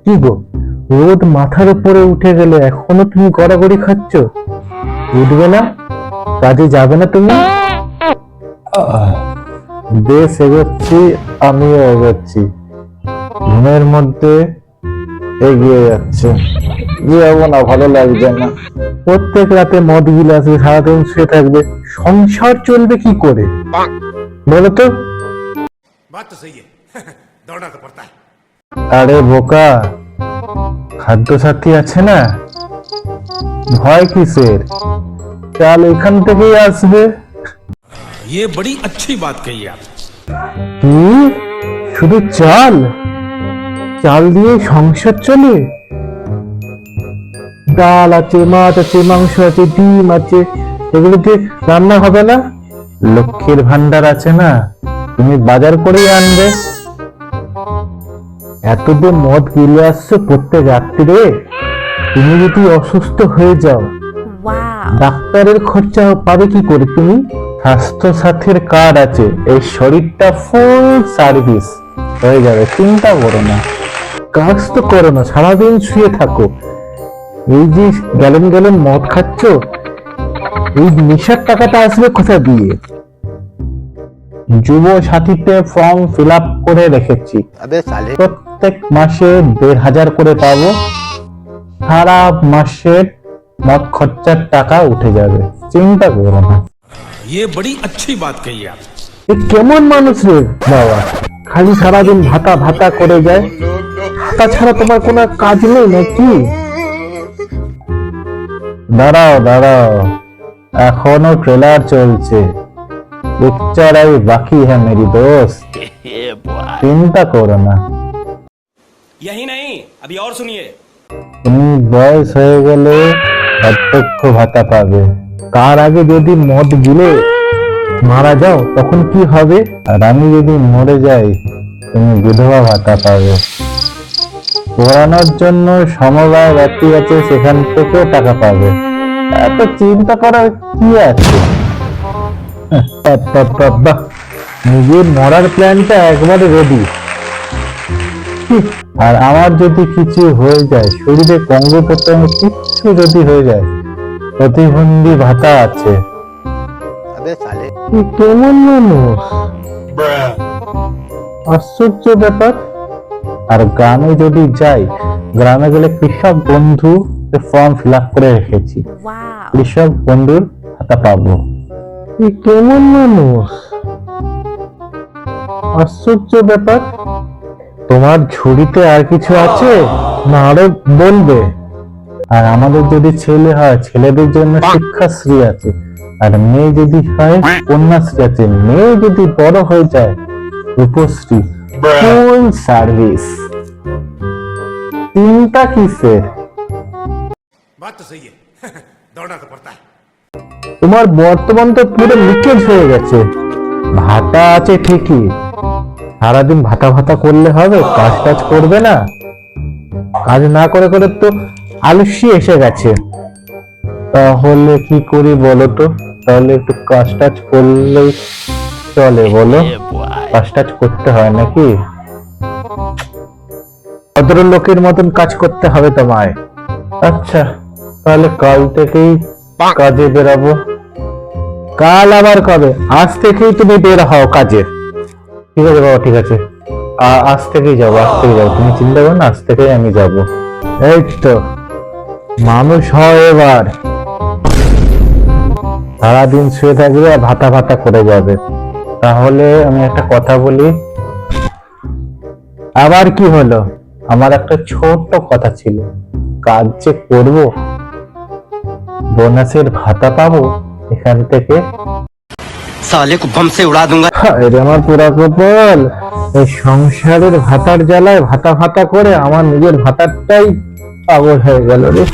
কি গো, রোদ মাথার উপরে উঠে গেলে এখনো তুমি গড়াগড়ি খাচ্ছ? উঠবে না? কাজে যাবে না তুমি? বেশ এগোচ্ছি, আমিও এগোচ্ছি, ঘুমের মধ্যে এগিয়ে যাচ্ছে। যাবো না, ভালো লাগছে না। প্রত্যেক রাতে মদ গিলে আসবে, সারাদিন শুয়ে থাকবে, সংসার চলবে কি করে বলো তো? बात तो सही है दौड़ना तो पड़ता है। আরে বোকা, খাদ্য সাথী আছে না, ভয় কিসের? চাল এখান থেকেই আসবে। ये बड़ी अच्छी बात कही आप। কি, শুধু চাল? চাল দিয়ে সংসার চলে? ডাল আছে, মাছ আছে, মাংস আছে, ডিম আছে, এগুলো দিয়ে রান্না হবে না? লক্ষ্মীর ভান্ডার আছে না, তুমি বাজার করেই আনবে। এত যে মদ গিলে আসছো প্রত্যেক রাত্রিরে, তুমি যদি অসুস্থ হয়ে যাও, ডাক্তারের খরচা পাবে কি করে তুমি? স্বাস্থ্য সাথীর কার্ড আছে, এই শরীরটা ফুল সার্ভিস হয়ে যাবে, চিন্তা করো না। কাজ তো করো না, সারাদিন শুয়ে থাকো, এই যে গ্যালন গ্যালন মদ খাচ্ছ, এই নেশার টাকাটা আসবে কোথা দিয়ে? যুব সাথীতে ফর্ম ফিল আপ করে রেখেছি, প্রত্যেক মাসে 1,500 করে পাবো, সারা মাসের মদ খরচার টাকা উঠে যাবে, চিন্তা করো না। ये बड़ी अच्छी बात कही आप। এ কেমন মানুষ রে বাবা, খালি সারাদিন ভাতা ভাতা করে যায়, ভাতা ছাড়া তোমার কোনো কাজ নেই নাকি? দাঁড়াও দাঁড়াও, এখনো ট্রেলার চলছে, পিকচার আই বাকি হ্যাঁ মেরি দোস্ত, চিন্তা করো না। यही नहीं अभी और सुनिए। তুমি বয়স হয়ে গেলে বার্ধক্য ভাতা পাবে, তার আগে যদি মদ গিলে মারা যাও তখন কি হবে? আর আমি যদি মরে যাই, তুমি বিধবা ভাতা পাবে। পড়ানোর জন্য সমবায় ব্যক্তি আছে, সেখান থেকে টাকা পাবে। এত চিন্তা করার কি আছে? বাহ, নিজের মরার প্ল্যানটা একবারে রেডি। আর আমার যদি কিছু হয়ে যায়, শরীরে অঙ্গ প্রত্যঙ্গ কিছু যদি হয়ে যায়, প্রতিবন্ধী ভাতা আছে। কেমন মানুষ, আশ্চর্য ব্যাপার। আর গ্রামে যদি যাই, গ্রামে গেলে কৃষক বন্ধু ফর্ম ফিল আপ করে রেখেছি, কৃষক বন্ধুর ভাতা পাবো। কেমন মানুষ, আশ্চর্য ব্যাপার। তোমার ঝুড়িতে আর কিছু আছে না আরো বলবে? আর আমাদের যদি ছেলে হয়, ছেলেদের জন্য শিক্ষাশ্রী আছে, আর মেয়ে যদি হয় কন্যাশ্রী আছে, মেয়ে যদি বড় হয়ে যায় রূপশ্রী, ফুল সার্ভিস, চিন্তা কিসের? बात तो सही है दौड़ना तो पड़ता है। তোমার বর্তমান তো পুরো লিকেজ হয়ে গেছে। ভাতা আছে ঠিকই, সারাদিন ভাতা ভাতা করলে হবে? কাজ টাজ করবে না, কাজ না করে করে তো আলস্যি এসে গেছে। তাহলে কি করি বলো তো? তাহলে একটু কাজ টাজ করলেই চলে বলো? কাজ টাজ করতে হয় নাকি? ভদ্রলোকের মতন কাজ করতে হবে তোমায়। আচ্ছা, তাহলে কাল থেকেই কাজে বেরাবো। কাল আবার কবে? আজ থেকেই তুমি বের হও কাজে। ঠিক আছে বাবা, ঠিক আছে, আজ থেকেই যাবো, আজ থেকে যাবো, তুমি চিন্তা করো না, আজ থেকেই আমি যাবো। এই তো মানুষ হয় এবার, সারাদিন শুয়ে থাকবে আর ভাতা ভাতা করে যাবে। তাহলে আমি একটা কথা বলি। আবার কি হলো? আমার একটা ছোট্ট কথা ছিল, কাজ যে করবো, বোনাসের ভাতা পাবো এখান থেকে। साले को बम से उड़ा दूंगा। এটা আমার পুরা কপাল, এই সংসারের ভাতার জ্বালায় ভাতা ভাতা করে আমার নিজের ভাতারটাই পাগল হয়ে গেল রে।